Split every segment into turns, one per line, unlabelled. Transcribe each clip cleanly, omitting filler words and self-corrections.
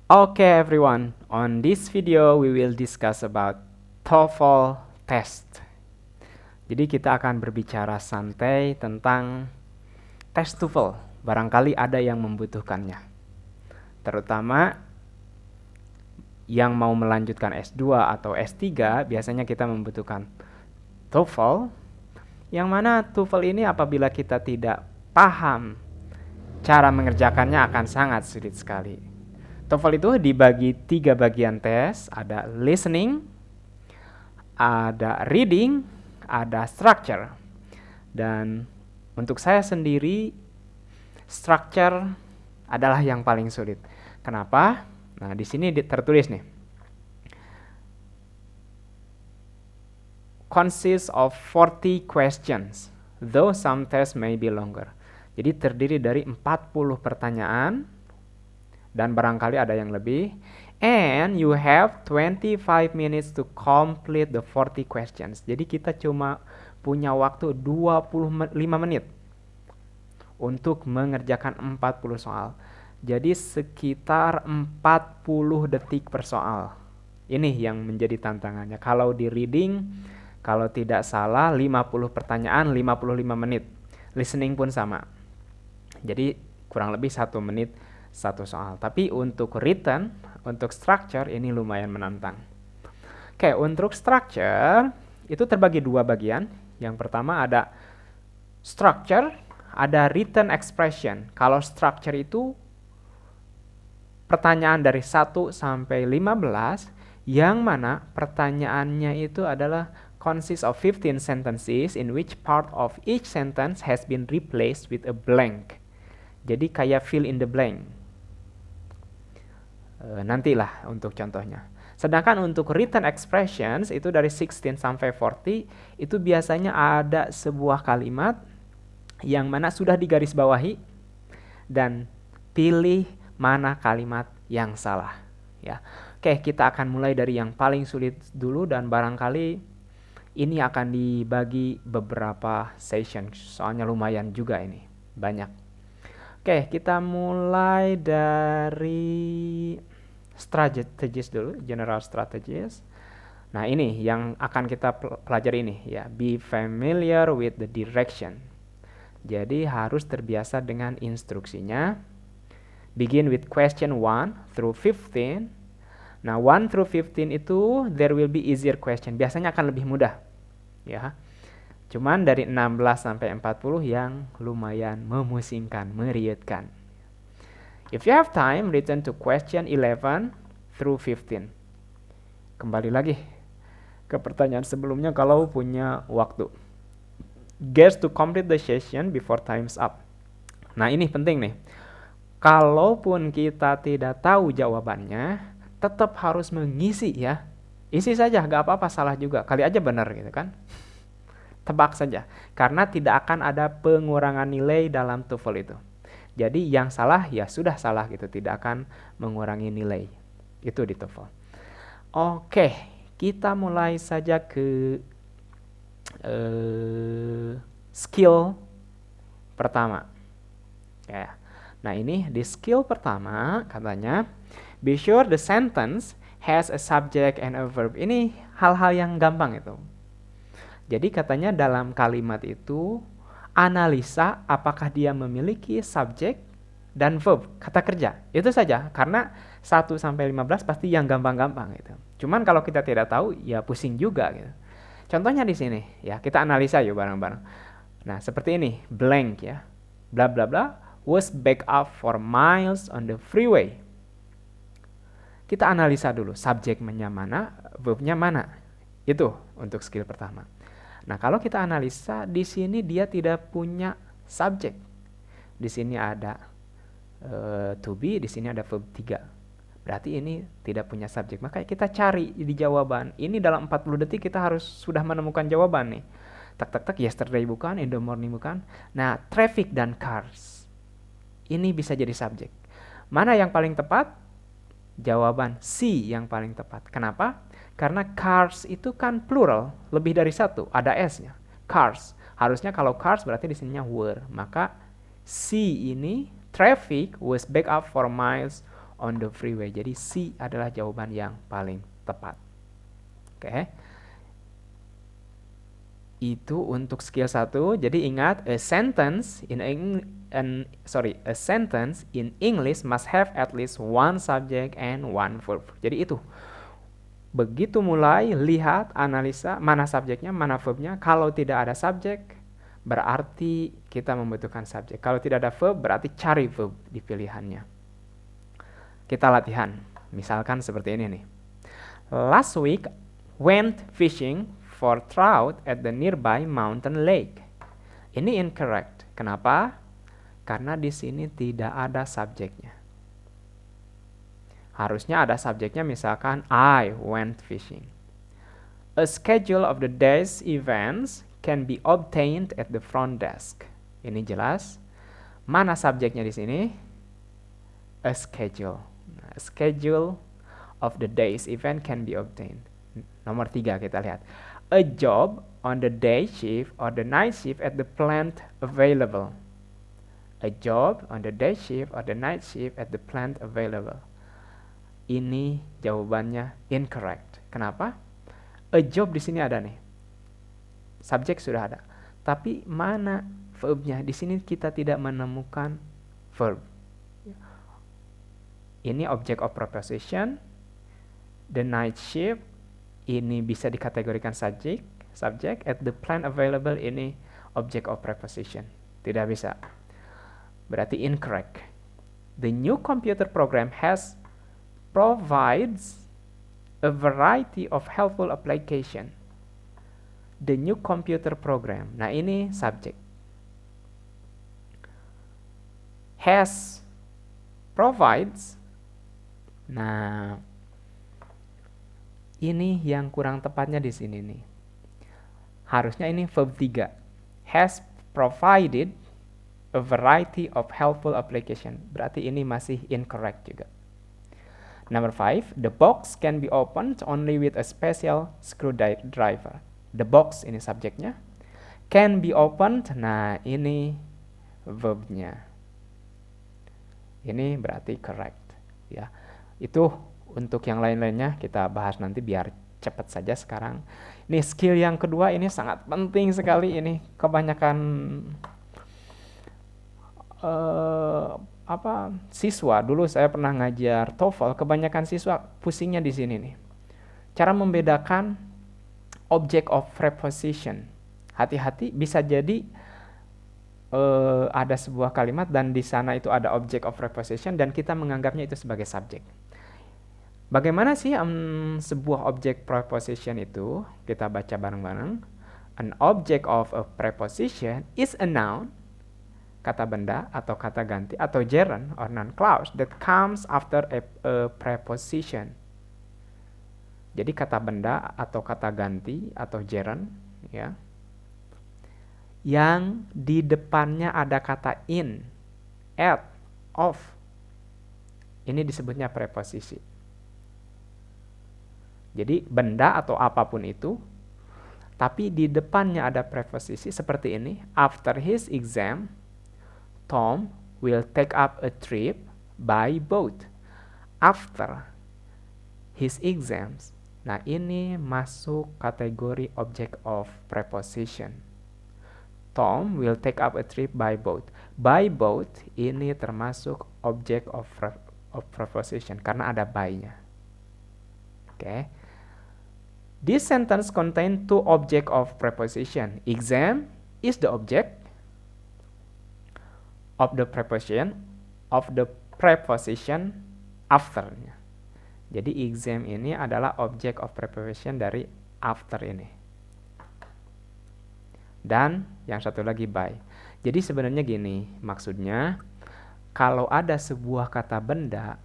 Okay, everyone. On this video, we will discuss about TOEFL test. Jadi kita akan berbicara santai tentang tes TOEFL. Barangkali ada yang membutuhkannya. Terutama yang mau melanjutkan S2 atau S3, biasanya kita membutuhkan TOEFL. Yang mana TOEFL ini apabila kita tidak paham cara mengerjakannya akan sangat sulit sekali. TOEFL itu dibagi 3 bagian tes, ada listening, ada reading, ada structure. Dan untuk saya sendiri, structure adalah yang paling sulit. Kenapa? Nah, di sini tertulis nih. Consists of 40 questions, though some tests may be longer. Jadi terdiri dari 40 pertanyaan, dan barangkali ada yang lebih. And you have 25 minutes to complete the 40 questions. Jadi kita cuma punya waktu 25 menit untuk mengerjakan 40 soal. Jadi sekitar 40 detik per soal. Ini yang menjadi tantangannya. Kalau di reading, kalau tidak salah 50 pertanyaan 55 menit. Listening pun sama. Jadi kurang lebih 1 menit satu soal. Tapi untuk written, untuk structure ini lumayan menantang. Oke, untuk structure itu terbagi 2 bagian. Yang pertama ada structure, ada written expression. Kalau structure itu pertanyaan dari 1 sampai 15, yang mana pertanyaannya itu adalah consists of 15 sentences in which part of each sentence has been replaced with a blank. Jadi kayak fill in the blank. Nantilah untuk contohnya. Sedangkan untuk written expressions itu dari 16 sampai 40 itu biasanya ada sebuah kalimat yang mana sudah digarisbawahi dan pilih mana kalimat yang salah. Ya. Oke, kita akan mulai dari yang paling sulit dulu dan barangkali ini akan dibagi beberapa session. Soalnya lumayan juga ini, banyak. Oke, kita mulai dari strategies dulu, general strategies. Nah, ini yang akan kita pelajari ini ya, be familiar with the direction. Jadi harus terbiasa dengan instruksinya. Begin with question 1 through 15. Nah, 1 through 15 itu there will be easier question. Biasanya akan lebih mudah. Ya. Cuman dari 16 sampai 40 yang lumayan memusingkan, meriutkan. If you have time, return to question 11 through 15. Kembali lagi ke pertanyaan sebelumnya kalau punya waktu. Guess to complete the session before time's up. Nah, ini penting nih. Kalaupun kita tidak tahu jawabannya, tetap harus mengisi ya. Isi saja, gak apa-apa, salah juga. Kali aja benar gitu kan. Tebak saja, karena tidak akan ada pengurangan nilai dalam TOEFL itu. Jadi yang salah ya sudah salah gitu, tidak akan mengurangi nilai. Itu di TOEFL. Oke, kita mulai saja ke skill pertama. Ya. Nah, ini di skill pertama katanya, be sure the sentence has a subject and a verb. Ini hal-hal yang gampang itu. Jadi katanya dalam kalimat itu analisa apakah dia memiliki subjek dan verb, kata kerja. Itu saja, karena 1 sampai 15 pasti yang gampang-gampang gitu. Cuman kalau kita tidak tahu ya pusing juga gitu. Contohnya di sini ya, kita analisa yuk bareng-bareng. Nah, seperti ini, blank ya. Bla bla bla was back up for miles on the freeway. Kita analisa dulu subjeknya mana, verbnya mana. Itu untuk skill pertama. Nah, kalau kita analisa di sini dia tidak punya subjek. Di sini ada to be, di sini ada verb 3. Berarti ini tidak punya subjek. Maka kita cari di jawaban. Ini dalam 40 detik kita harus sudah menemukan jawaban nih. Tak tak tak, yesterday bukan, in the morning bukan. Nah, traffic dan cars. Ini bisa jadi subjek. Mana yang paling tepat? Jawaban C yang paling tepat. Kenapa? Karena cars itu kan plural, lebih dari 1, ada S-nya. Cars. Harusnya kalau cars berarti di sininya were. Maka C ini, traffic was back up for miles on the freeway. Jadi C adalah jawaban yang paling tepat. Oke. Itu untuk skill 1. Jadi ingat, a sentence in English must have at least one subject and one verb. Jadi itu. Begitu mulai, lihat, analisa mana subjeknya, mana verbnya. Kalau tidak ada subjek, berarti kita membutuhkan subjek. Kalau tidak ada verb, berarti cari verb di pilihannya. Kita latihan. Misalkan seperti ini nih. Last week, went fishing for trout at the nearby mountain lake. Ini incorrect. Kenapa? Karena di sini tidak ada subjeknya. Harusnya ada subjeknya, misalkan I went fishing. A schedule of the day's events can be obtained at the front desk. Ini jelas. Mana subjeknya di sini? A schedule. A schedule of the day's event can be obtained. Nomor 3 kita lihat. A job on the day shift or the night shift at the plant available. A job on the day shift or the night shift at the plant available. Ini jawabannya incorrect. Kenapa? A job di sini ada nih. Subjek sudah ada. Tapi mana verbnya? Di sini kita tidak menemukan verb. Ini object of preposition. The night shift ini bisa dikategorikan subject. At the plant available ini object of preposition. Tidak bisa. Berarti incorrect. The new computer program provides a variety of helpful application. The new computer program. Nah, ini subject. Provides. Nah, ini yang kurang tepatnya di sini nih. Harusnya ini verb 3. Has provided a variety of helpful application. Berarti ini masih incorrect juga. Number 5, the box can be opened only with a special screwdriver. The box ini subjeknya. Can be opened, nah ini verbnya. Ini berarti correct. Ya, itu untuk yang lain-lainnya kita bahas nanti biar cepat saja sekarang. Ini skill yang kedua ini sangat penting sekali ini. Kebanyakan siswa, dulu saya pernah ngajar TOEFL, kebanyakan siswa pusingnya di sini nih. Cara membedakan object of preposition. Hati-hati, bisa jadi ada sebuah kalimat dan di sana itu ada object of preposition dan kita menganggapnya itu sebagai subjek. Bagaimana sih sebuah object preposition itu? Kita baca bareng-bareng. An object of a preposition is a noun, kata benda atau kata ganti atau gerund or noun clause that comes after a preposition. Jadi kata benda atau kata ganti atau gerund, ya, yang di depannya ada kata in, at, of. Ini disebutnya preposisi. Jadi benda atau apapun itu, tapi di depannya ada preposisi seperti ini. After his exam, Tom will take up a trip by boat. After his exams. Nah, ini masuk kategori object of preposition. Tom will take up a trip by boat. By boat ini termasuk object of preposition karena ada by-nya. Oke. This sentence contain two object of preposition. Exam is the object of the preposition after-nya. Jadi exam ini adalah object of preposition dari after ini. Dan yang satu lagi by. Jadi sebenarnya gini, maksudnya kalau ada sebuah kata benda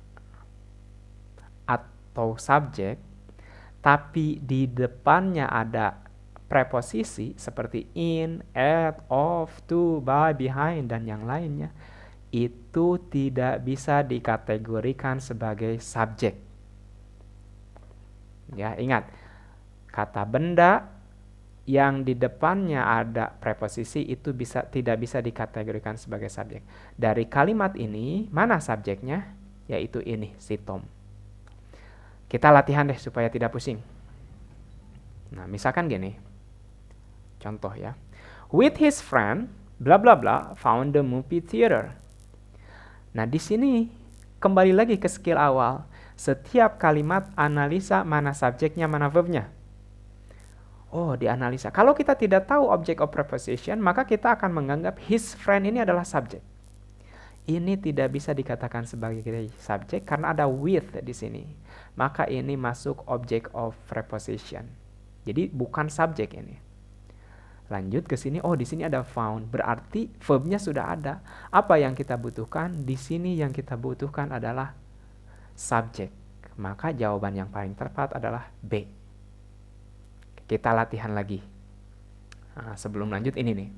atau subjek tapi di depannya ada preposisi seperti in, at, of, to, by, behind, dan yang lainnya, itu tidak bisa dikategorikan sebagai subjek. Ya, ingat, kata benda yang di depannya ada preposisi itu tidak bisa dikategorikan sebagai subjek. Dari kalimat ini, mana subjeknya? yaitu ini, si Tom. Kita latihan deh supaya tidak pusing. Nah, misalkan gini. Contoh ya. With his friend, bla bla bla, found the movie theater. Nah, di sini kembali lagi ke skill awal. Setiap kalimat analisa mana subjeknya, mana verbnya. Oh, dianalisa. Kalau kita tidak tahu object of preposition, maka kita akan menganggap his friend ini adalah subjek. Ini tidak bisa dikatakan sebagai subjek karena ada with di sini. Maka ini masuk object of preposition. Jadi bukan subjek ini. Lanjut ke sini, oh di sini ada found, berarti verbnya sudah ada. Apa yang kita butuhkan? Di sini yang kita butuhkan adalah subjek. Maka jawaban yang paling tepat adalah B. Kita latihan lagi. Nah, sebelum lanjut ini nih.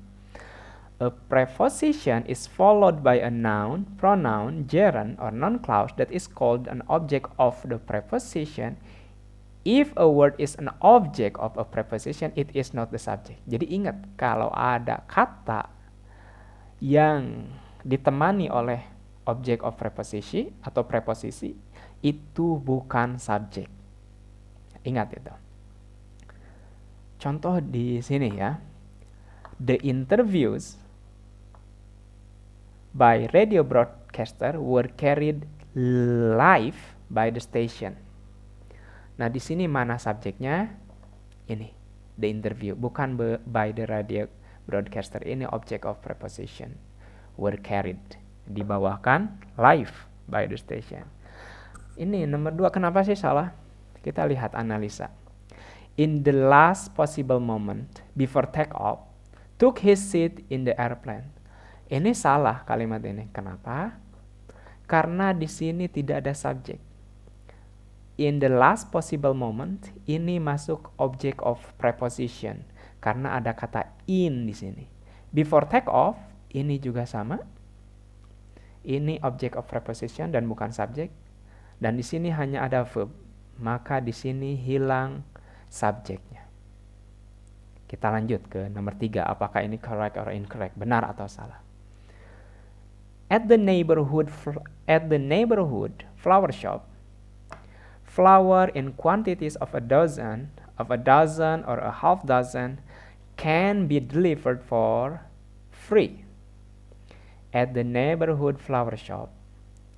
A preposition is followed by a noun, pronoun, gerund, or non-clause that is called an object of the preposition. If a word is an object of a preposition, it is not the subject. Jadi ingat, kalau ada kata yang ditemani oleh object of preposition atau preposisi, itu bukan subjek. Ingat itu. Contoh di sini ya. The interviews by radio broadcaster were carried live by the station. Nah, di sini mana subjeknya? Ini, the interview, bukan by the radio broadcaster. Ini object of preposition. Were carried, dibawakan live by the station. Ini nomor 2, kenapa sih salah? Kita lihat analisa. In the last possible moment before take-off, took his seat in the airplane. Ini salah kalimat ini. Kenapa? Karena di sini tidak ada subjek. In the last possible moment, ini masuk object of preposition karena ada kata in di sini. Before take-off, ini juga sama. Ini object of preposition dan bukan subjek. Dan di sini hanya ada verb. Maka di sini hilang subjeknya. Kita lanjut ke nomor 3. Apakah ini correct or incorrect? Benar atau salah? At the neighborhood flower shop, flower in quantities of a dozen or a half dozen can be delivered for free. At the neighborhood flower shop.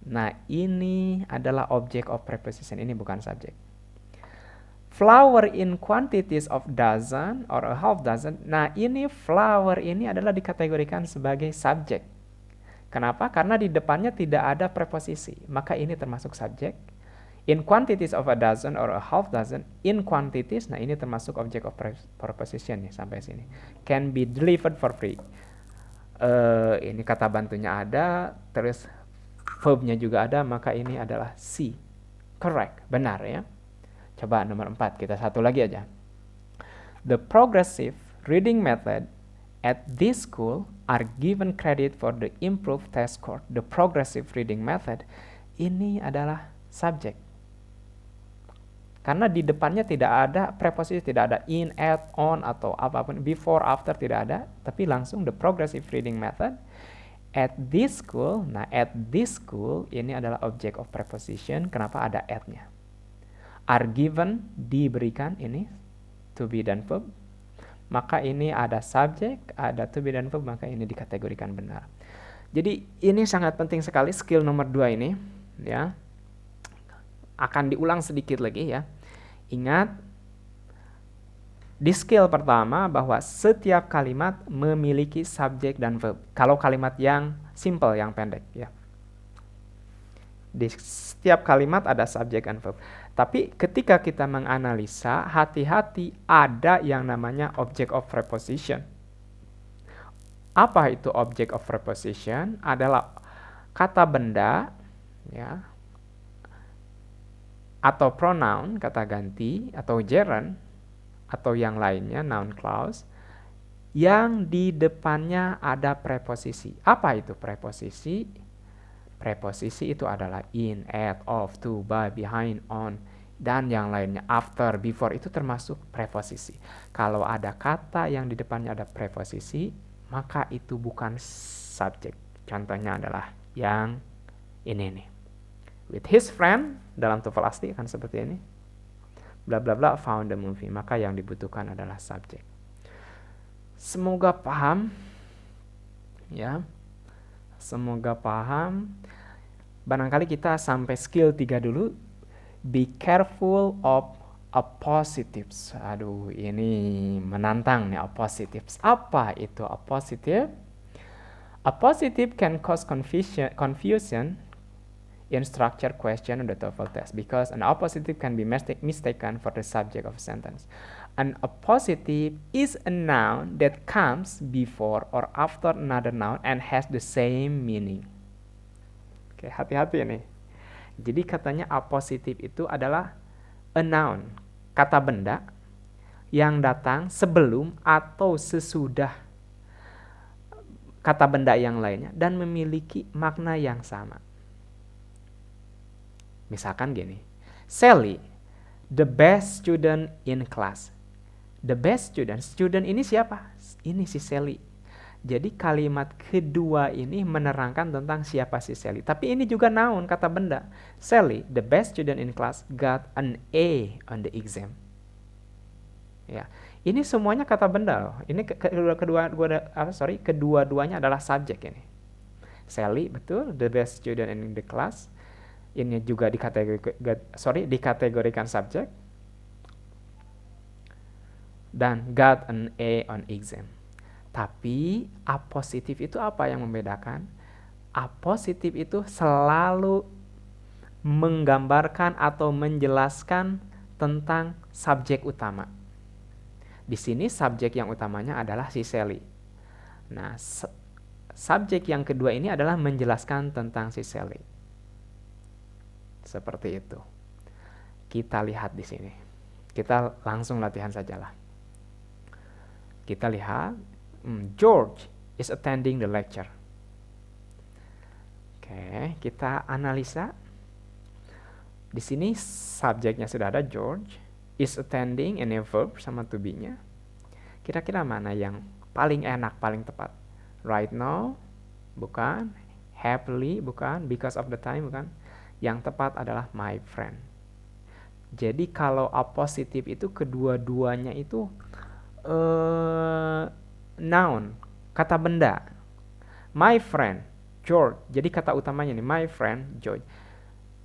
Nah, ini adalah object of preposition. Ini bukan subjek. Flower in quantities of dozen or a half dozen. Nah, ini flower ini adalah dikategorikan sebagai subjek. Kenapa? Karena di depannya tidak ada preposisi. Maka ini termasuk subjek. In quantities of a dozen or a half dozen. In quantities, nah ini termasuk object of preposition nih sampai sini. Can be delivered for free. Ini kata bantunya ada, terus verbnya juga ada, maka ini adalah C. Correct, benar ya. Coba nomor 4, kita satu lagi aja. The progressive reading method at this school are given credit for the improved test score. The progressive reading method ini adalah subjek. Karena di depannya tidak ada preposisi, tidak ada in, at, on, atau apapun, before, after, tidak ada. Tapi langsung the progressive reading method at this school. Nah, at this school ini adalah object of preposition. Kenapa ada at-nya? Are given, diberikan, ini to be dan verb. Maka ini ada subjek, ada to be dan verb, maka ini dikategorikan benar. Jadi ini sangat penting sekali skill nomor 2 ini ya. Akan diulang sedikit lagi ya. Ingat di skill pertama bahwa setiap kalimat memiliki subjek dan verb. Kalau kalimat yang simple, yang pendek ya. Di setiap kalimat ada subjek dan verb. Tapi ketika kita menganalisa, hati-hati ada yang namanya object of preposition. Apa itu object of preposition? Adalah kata benda ya, atau pronoun, kata ganti, atau gerund, atau yang lainnya, noun clause, yang di depannya ada preposisi. Apa itu preposisi? Preposisi itu adalah in, at, of, to, by, behind, on, dan yang lainnya, after, before, itu termasuk preposisi. Kalau ada kata yang di depannya ada preposisi, maka itu bukan subjek. Contohnya adalah yang ini nih. with his friend, dalam TOEFL asli kan seperti ini. Bla bla bla found the movie. Maka yang dibutuhkan adalah subjek. Semoga paham ya. Semoga paham. Barangkali kita sampai skill 3 dulu. Be careful of appositives. Aduh, ini menantang nih appositives. Apa itu appositive? Appositive can cause confusion in structure question on the TOEFL test because an appositive can be mistaken for the subject of a sentence. An appositive is a noun that comes before or after another noun and has the same meaning. Oke, hati-hati nih. Jadi katanya appositive itu adalah a noun, kata benda yang datang sebelum atau sesudah kata benda yang lainnya dan memiliki makna yang sama. Misalkan gini, Sally, the best student in class. The best student ini siapa? Ini si Sally. Jadi kalimat kedua ini menerangkan tentang siapa si Sally. Tapi ini juga noun, kata benda. Sally, the best student in class, got an A on the exam. Ya, ini semuanya kata benda loh. Ini kedua-duanya adalah subjek ini. Sally, betul, the best student in the class. Ini juga dikategorikan subjek. Dan got an A on exam. Tapi appositif itu apa yang membedakan? Appositif itu selalu menggambarkan atau menjelaskan tentang subjek utama. Di sini subjek yang utamanya adalah si Sally. Nah, subjek yang kedua ini adalah menjelaskan tentang si Sally. Seperti itu. Kita lihat di sini. Kita langsung latihan sajalah. Kita lihat, George is attending the lecture. Oke, kita analisa. Di sini subjeknya sudah ada George. Is attending, ini verb sama to be-nya. Kira-kira mana yang paling enak, paling tepat? Right now, bukan. Happily, bukan. Because of the time, bukan. Yang tepat adalah my friend. Jadi kalau appositif itu kedua-duanya itu noun, kata benda. My friend, George. Jadi kata utamanya nih, my friend, George.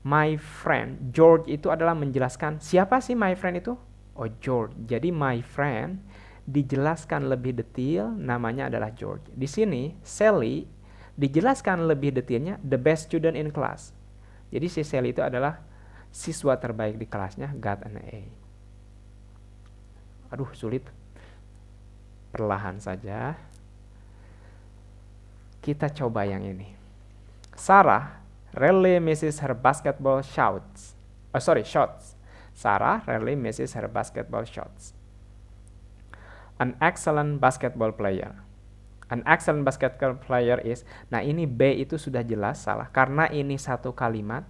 My friend, George itu adalah menjelaskan siapa sih my friend itu? Oh, George. Jadi my friend dijelaskan lebih detail, namanya adalah George. Di sini Sally dijelaskan lebih detailnya the best student in class. Jadi si Sally itu adalah siswa terbaik di kelasnya, got an A. Aduh, sulit. Perlahan saja. Kita coba yang ini. Sarah rarely misses her basketball shots. Sarah rarely misses her basketball shots. An excellent basketball player. An excellent basketball player is. Nah, ini B itu sudah jelas salah karena ini satu kalimat,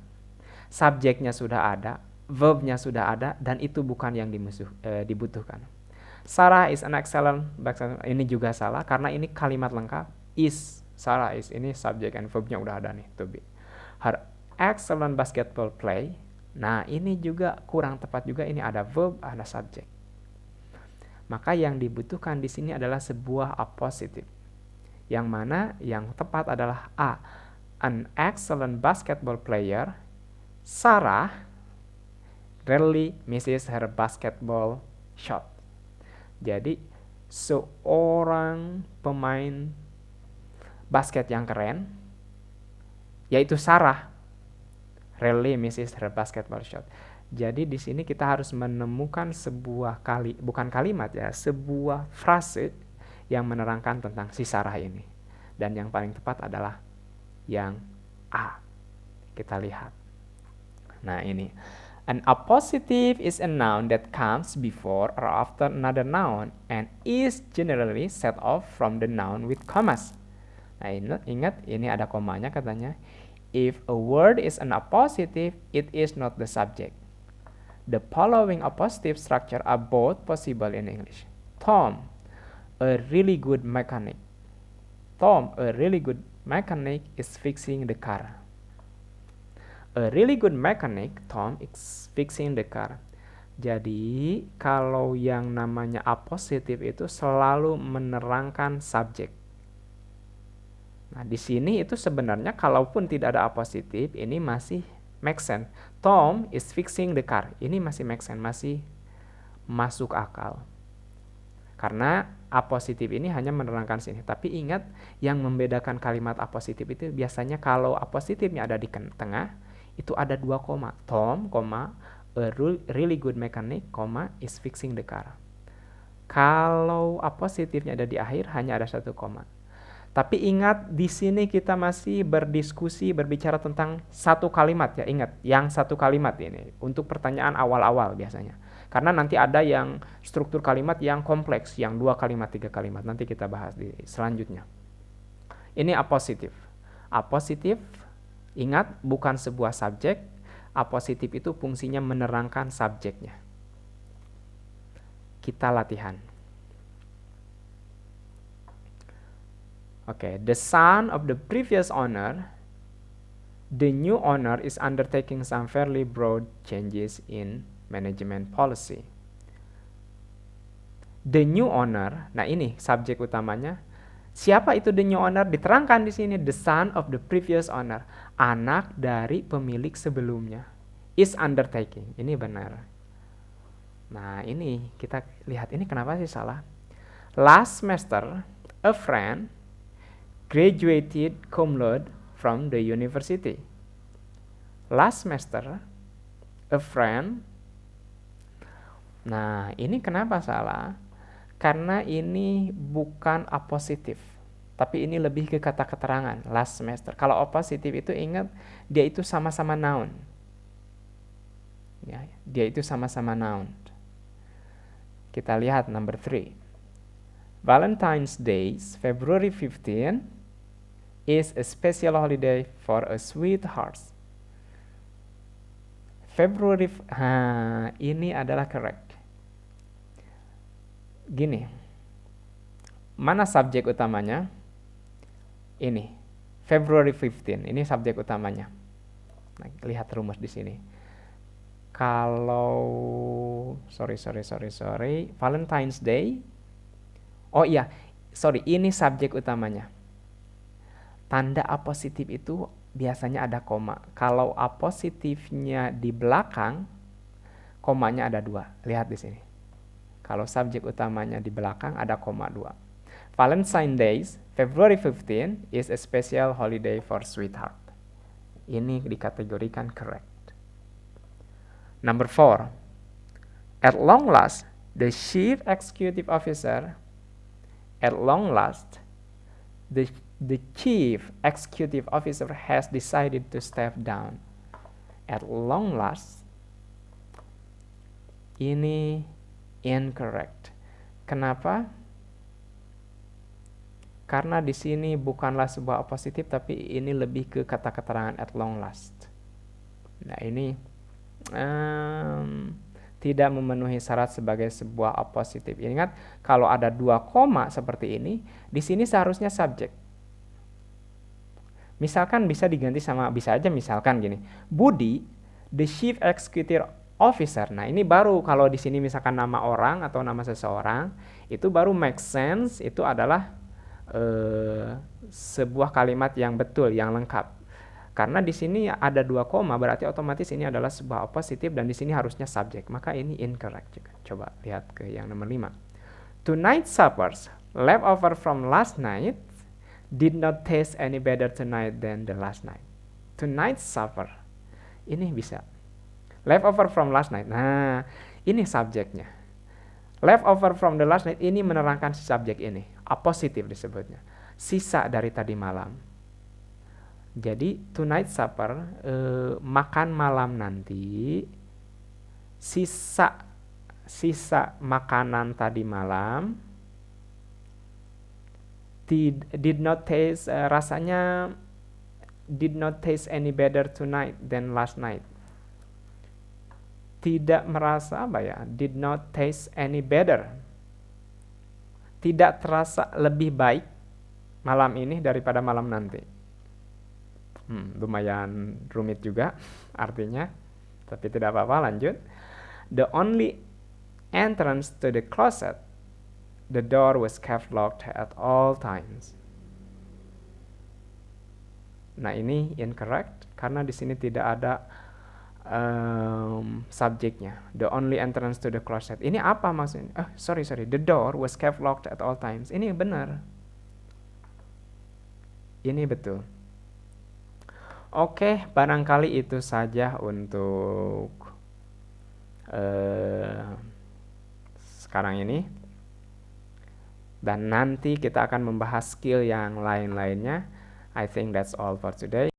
subjeknya sudah ada, verbnya sudah ada, dan itu bukan yang dibutuhkan. Sarah is an excellent basketball. Ini juga salah karena ini kalimat lengkap. Is. Sarah is, ini subjek and verbnya udah ada nih, to be. Her excellent basketball play. Nah, ini juga kurang tepat juga, ini ada verb, ada subjek. Maka yang dibutuhkan di sini adalah sebuah appositive. Yang mana yang tepat adalah A. An excellent basketball player. Sarah rarely misses her basketball shot. Jadi, seorang pemain basket yang keren, yaitu Sarah, rarely misses her basketball shot. Jadi di sini kita harus menemukan sebuah bukan kalimat ya, sebuah frase yang menerangkan tentang si Sarah ini. Dan yang paling tepat adalah yang A. Kita lihat. Nah, ini. An appositive is a noun that comes before or after another noun and is generally set off from the noun with commas. Nah, ingat ini ada komanya katanya. If a word is an appositive, it is not the subject. The following appositive structure are both possible in English. Tom, a really good mechanic. Tom, a really good mechanic, is fixing the car. A really good mechanic, Tom, is fixing the car. Jadi, kalau yang namanya apositif itu selalu menerangkan subjek. Nah, di sini itu sebenarnya kalaupun tidak ada apositif, ini masih make sense. Tom is fixing the car. Ini masih make sense, masih masuk akal. Karena apositif ini hanya menerangkan sini. Tapi ingat, yang membedakan kalimat apositif itu biasanya kalau apositifnya ada di tengah, itu ada 2 koma. Tom, a really good mechanic, is fixing the car. Kalau apositifnya ada di akhir, hanya ada 1 koma. Tapi ingat, di sini kita masih berdiskusi, berbicara tentang satu kalimat ya. Ingat, yang satu kalimat ini untuk pertanyaan awal-awal biasanya. Karena nanti ada yang struktur kalimat yang kompleks, yang 2 kalimat, 3 kalimat. Nanti kita bahas di selanjutnya. Ini apositif. Apositif, ingat, bukan sebuah subjek. Apositif itu fungsinya menerangkan subjeknya. Kita latihan. Okay, the son of the previous owner, the new owner is undertaking some fairly broad changes in management policy. The new owner, nah ini subjek utamanya. Siapa itu the new owner? Diterangkan di sini, the son of the previous owner, anak dari pemilik sebelumnya. Is undertaking, ini benar. Nah ini kita lihat, ini kenapa sih salah? Last semester, a friend graduated cum laude from the university. Last semester, a friend. Nah, ini kenapa salah? Karena ini bukan apositif, tapi ini lebih ke kata keterangan, last semester. Kalau apositif itu ingat, dia itu sama-sama noun. Ya, dia itu sama-sama noun. Kita lihat number 3. Valentine's Day, February 15, is a special holiday for a sweetheart. February, ini adalah correct. Gini, mana subjek utamanya? Ini, February 15, ini subjek utamanya. Nah, lihat rumus di sini. Kalau, sorry, Valentine's Day, oh iya, ini subjek utamanya. Tanda apositif itu biasanya ada koma. Kalau apositifnya di belakang, komanya ada 2. Lihat di sini. Kalau subjek utamanya di belakang ada koma 2. Valentine's Day, February 15, is a special holiday for sweetheart. Ini dikategorikan correct. Number 4. At long last, the chief executive officer, the chief executive officer has decided to step down. At long last, ini incorrect. Kenapa? Karena di sini bukanlah sebuah apositif, tapi ini lebih ke kata keterangan at long last. Nah, ini tidak memenuhi syarat sebagai sebuah apositif. Ingat, kalau ada 2 koma seperti ini, di sini seharusnya subjek. Misalkan bisa diganti sama, bisa aja misalkan gini, Budi, the chief executive officer. Nah, ini baru kalau di sini misalkan nama orang atau nama seseorang, itu baru make sense, itu adalah sebuah kalimat yang betul, yang lengkap. Karena di sini ada 2 koma, berarti otomatis ini adalah sebuah apositif dan di sini harusnya subjek. Maka ini incorrect juga. Coba lihat ke yang nomor 5. Tonight's suppers leftover from last night did not taste any better tonight than the last night. Tonight's supper. Ini bisa. Leftover from last night. Nah, ini subjeknya. Leftover from the last night ini menerangkan si subjek ini. Apositif disebutnya. Sisa dari tadi malam. Jadi tonight supper, makan malam nanti, sisa makanan tadi malam, did not taste, rasanya did not taste any better tonight than last night. Tidak merasa did not taste any better. Tidak terasa lebih baik malam ini daripada malam nanti. Lumayan rumit juga artinya, tapi tidak apa-apa, lanjut. The only entrance to the closet, the door was kept locked at all times. Nah, ini incorrect karena di sini tidak ada subjeknya. The only entrance to the closet. Ini apa maksudnya? Sorry. The door was kept locked at all times. Ini benar. Ini betul. Oke, barangkali itu saja untuk sekarang ini. Dan nanti kita akan membahas skill yang lain-lainnya. I think that's all for today.